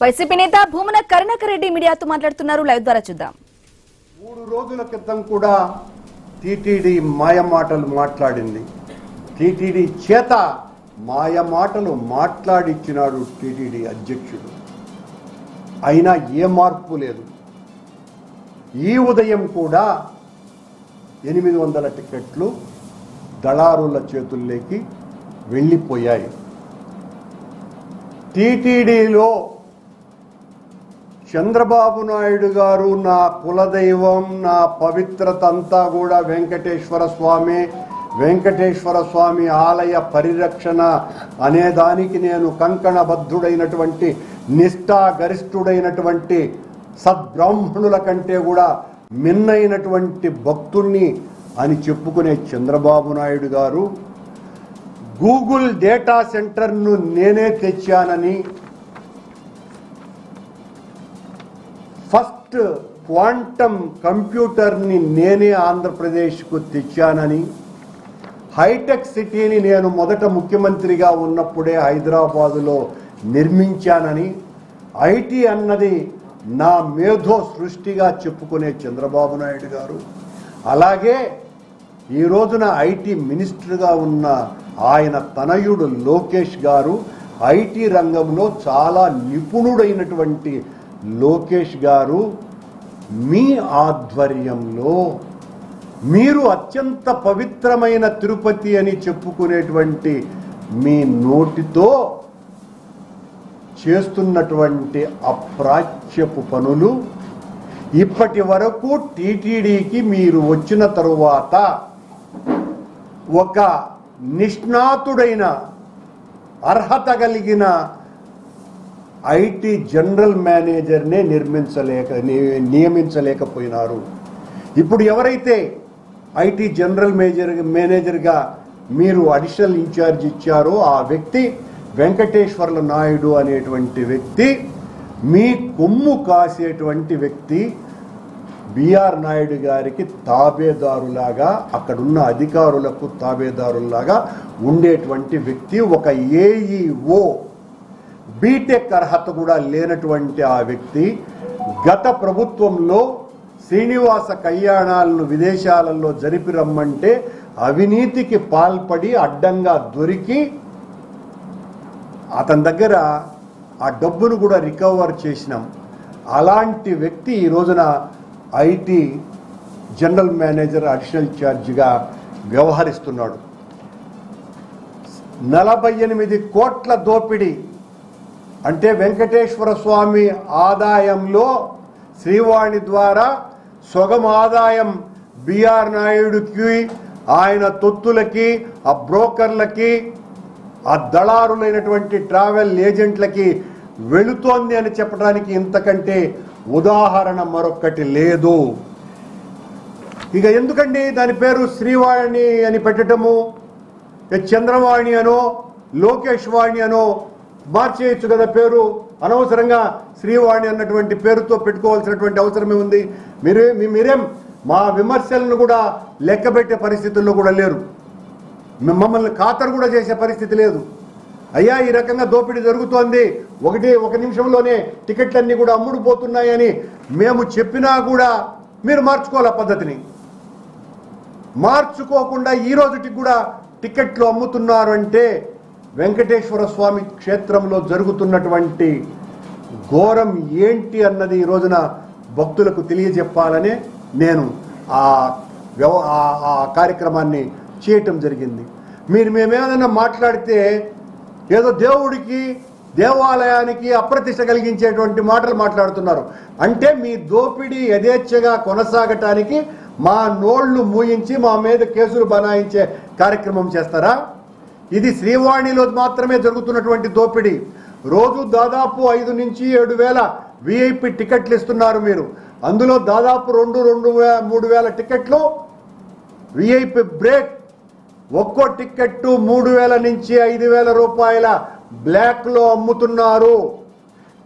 YCP నేత భూమన కరుణాకర్ రెడ్డి మీడియాతో మాట్లాడుతున్నారు. లైవ్ ద్వారా చూద్దాం. 3 రోజుల క్రితం కూడా టీటీడీ మాయమాటలు మాట్లాడింది. టీటీడీ చేత మాయమాటలు మాట్లాడిచ్చినాడు టీటీడీ అధ్యక్షుడు. అయినా ఏ మార్పు లేదు. ఈ ఉదయం కూడా 800 టికెట్లు దళారుల చేతుల్లోకి వెళ్ళిపోయాయి. టీటీడీలో చంద్రబాబు నాయుడు గారు నా కులదైవం, నా పవిత్రత అంతా కూడా వెంకటేశ్వర స్వామి ఆలయ పరిరక్షణ అనేదానికి నేను కంకణబద్ధుడైనటువంటి నిష్ఠాగరిష్ఠుడైనటువంటి సద్బ్రాహ్మణుల కంటే కూడా మిన్నైనటువంటి భక్తుణ్ణి అని చెప్పుకునే చంద్రబాబు నాయుడు గారు గూగుల్ డేటా సెంటర్ను నేనే తెచ్చానని, ఫస్ట్ క్వాంటమ్ కంప్యూటర్ని నేనే ఆంధ్రప్రదేశ్కు తెచ్చానని, హైటెక్ సిటీని నేను మొదట ముఖ్యమంత్రిగా ఉన్నప్పుడే హైదరాబాదులో నిర్మించానని, ఐటీ అన్నది నా మేధో సృష్టిగా చెప్పుకునే చంద్రబాబు నాయుడు గారు, అలాగే ఈ రోజున ఐటీ మినిస్టర్గా ఉన్న ఆయన తనయుడు లోకేష్ గారు, ఐటీ రంగంలో చాలా నిపుణుడైనటువంటి లోకేష్ గారు మీ ఆధ్వర్యంలో మీరు అత్యంత పవిత్రమైన తిరుపతి అని చెప్పుకునేటువంటి మీ నోటితో చేస్తున్నటువంటి అప్రాచ్యపు పనులు ఇప్పటి వరకు టీటీడీకి మీరు వచ్చిన తరువాత ఒక నిష్ణాతుడైన అర్హత కలిగిన ఐటీ జనరల్ మేనేజర్నే నియమించలేకపోయినారు. ఇప్పుడు ఎవరైతే ఐటీ జనరల్ మేనేజర్గా మీరు అడిషనల్ ఇన్ఛార్జ్ ఇచ్చారో ఆ వ్యక్తి వెంకటేశ్వర్ల నాయుడు అనేటువంటి వ్యక్తి, మీ కొమ్ము కాసేటువంటి వ్యక్తి, బిఆర్ నాయుడు గారికి తాబేదారులాగా, అక్కడున్న అధికారులకు తాబేదారులాగా ఉండేటువంటి వ్యక్తి, ఒక ఏఈఓ బీటెక్ అర్హత కూడా లేనటువంటి ఆ వ్యక్తి గత ప్రభుత్వంలో శ్రీనివాస కళ్యాణాలను విదేశాలలో జరిపి రమ్మంటే అవినీతికి పాల్పడి అడ్డంగా దొరికి అతని దగ్గర ఆ డబ్బును కూడా రికవర్ చేసినాం. అలాంటి వ్యక్తి ఈ రోజున ఐటీ జనరల్ మేనేజర్ అడిషనల్ ఛార్జిగా వ్యవహరిస్తున్నాడు. 48 కోట్ల దోపిడీ అంటే వెంకటేశ్వర స్వామి ఆదాయంలో శ్రీవాణి ద్వారా సొగం ఆదాయం బిఆర్ నాయుడుకి, ఆయన తొత్తులకి, ఆ బ్రోకర్లకి, ఆ దళారులైనటువంటి ట్రావెల్ ఏజెంట్లకి వెళుతోంది అని చెప్పడానికి ఇంతకంటే ఉదాహరణ మరొక్కటి లేదు. ఇక ఎందుకండి దాని పేరు శ్రీవాణి అని పెట్టడము? చంద్రవాణి అనో లోకేష్ వాణి అనో మార్చేయచ్చు కదా పేరు. అనవసరంగా శ్రీవాణి అన్నటువంటి పేరుతో పెట్టుకోవాల్సినటువంటి అవసరమే ఉంది. మీరేం మా విమర్శలను కూడా లెక్కబెట్టే పరిస్థితుల్లో కూడా లేరు. మమ్మల్ని ఖాతరు కూడా చేసే పరిస్థితి లేదు. అయ్యా ఈ రకంగా దోపిడీ జరుగుతోంది, ఒక నిమిషంలోనే టికెట్లన్నీ కూడా అమ్ముడుపోతున్నాయని మేము చెప్పినా కూడా మీరు మార్చుకోవాలి పద్ధతిని. మార్చుకోకుండా ఈ రోజుకి కూడా టికెట్లు అమ్ముతున్నారు అంటే వెంకటేశ్వర స్వామి క్షేత్రంలో జరుగుతున్నటువంటి ఘోరం ఏంటి అన్నది ఈ రోజున భక్తులకు తెలియజెప్పాలనే నేను ఆ కార్యక్రమాన్ని చేయటం జరిగింది. మేమేదైనా మాట్లాడితే ఏదో దేవుడికి దేవాలయానికి అప్రతిష్ట కలిగించేటువంటి మాటలు మాట్లాడుతున్నారు. అంటే మీ దోపిడీ యథేచ్ఛగా కొనసాగటానికి మా నోళ్లు మూయించి మా మీద కేసులు బనాయించే కార్యక్రమం చేస్తారా? ఇది శ్రీవాణిలో మాత్రమే జరుగుతున్నటువంటి దోపిడీ. రోజు దాదాపు 5 నుంచి 7 వేల విఐపి టికెట్లు ఇస్తున్నారు మీరు. అందులో దాదాపు 3 వేల టికెట్లు విఐపి బ్రేక్. ఒక్కో టికెట్టు 3,000 నుంచి 5,000 రూపాయల బ్లాక్లో అమ్ముతున్నారు.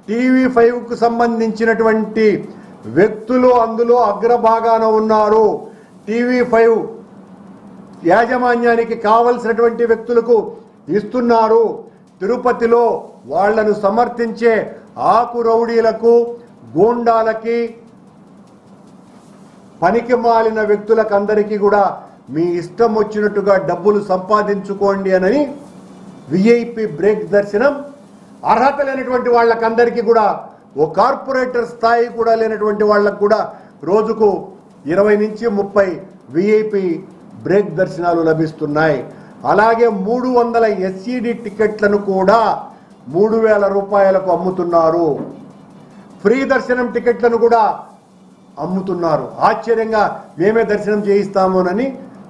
టీవీ5కు సంబంధించినటువంటి వ్యక్తులు అందులో అగ్రభాగాన ఉన్నారు. టీవీ5 యాజమాన్యానికి కావలసినటువంటి వ్యక్తులకు ఇస్తున్నారు. తిరుపతిలో వాళ్లను సమర్థించే ఆకు రౌడీలకు, గూండాలకి, పనికి మాలిన వ్యక్తులకు అందరికీ కూడా మీ ఇష్టం వచ్చినట్టుగా డబ్బులు సంపాదించుకోండి అని విఐపి బ్రేక్ దర్శనం అర్హత లేనటువంటి వాళ్ళకందరికీ కూడా, ఓ కార్పొరేటర్ స్థాయి కూడా లేనటువంటి వాళ్ళకు కూడా రోజుకు 20 నుంచి 30 విఐపి బ్రేక్ దర్శనాలు లభిస్తున్నాయి. అలాగే 300 ఎస్ఈడి టికెట్లను కూడా 3000 రూపాయలకు అమ్ముతున్నారు. ఫ్రీ దర్శనం టికెట్లను కూడా అమ్ముతున్నారు. ఆశ్చర్యంగా మేమే దర్శనం చేయిస్తామోనని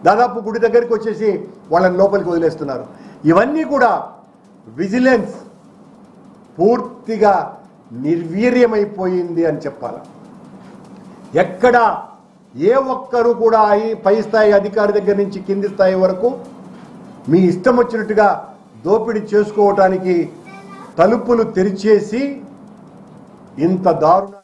దాదాపు గుడి దగ్గరికి వచ్చేసి వాళ్ళని లోపలికి వదిలేస్తున్నారు. ఇవన్నీ కూడా విజిలెన్స్ పూర్తిగా నిర్వీర్యమైపోయింది అని చెప్పాలి. ఎక్కడ ఏ ఒక్కరు కూడా పై స్థాయి అధికారి దగ్గర నుంచి కింది స్థాయి వరకు మీ ఇష్టం వచ్చినట్టుగా దోపిడీ చేసుకోవటానికి తలుపులు తెరిచేసి ఇంత దారుణ